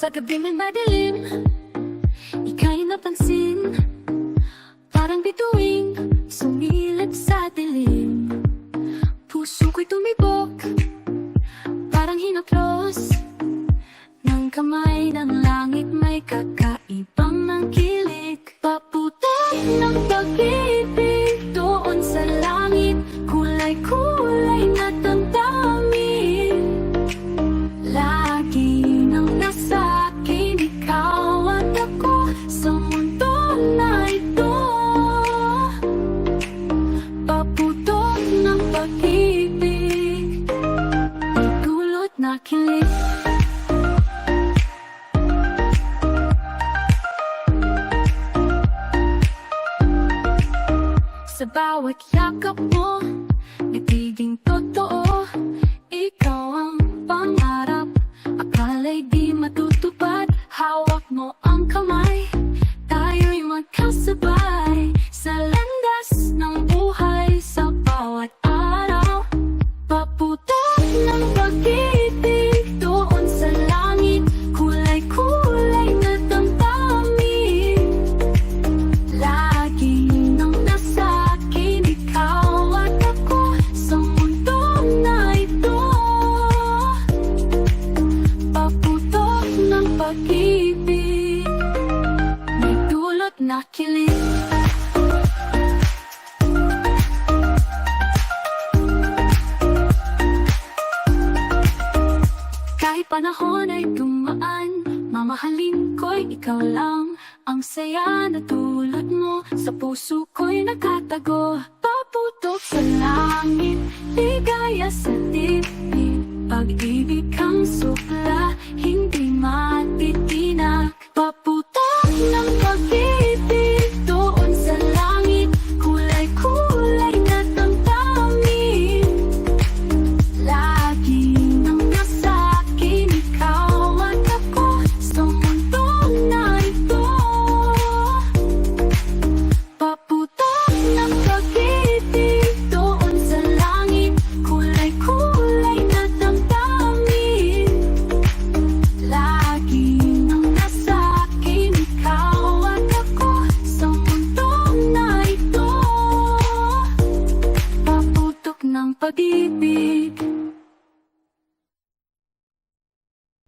Sa gabi may madilim, ika'y napansin, parang bituing sumilip sa dilim. Puso ko'y tumibok, parang hinaplos ng kamay ng langit. May kakaibang ng kilig, paputok ng pag-ibig doon sa langit. Kulay-kulay na damdamin, lagi nang nasa akin ikaw at ako sa mundo na ito. Paputok ng pag-ibig, may dulot na kilig. Sa bawat yakap mo, nagiging totoo. Ikaw ang pangarap, akala'y di matutupad. Hawak mo ang kamay, tayo'y magkasabay sa landas ng buhay sa bawat araw. Paputok ng pag-ibig doon sa langit, kulay-kulay na damdamin, lagi nang nasa akin ikaw at ako sa mundo na ito. Paputok ng pag-ibig, may dulot na kilig. Kahit panahon ay dumaan, mamahalin ko'y ikaw lang. Ang saya na tulad mo sa puso ko'y nakatago. Paputok sa langit, ligaya sa dibdib, pag-ibig kang supla.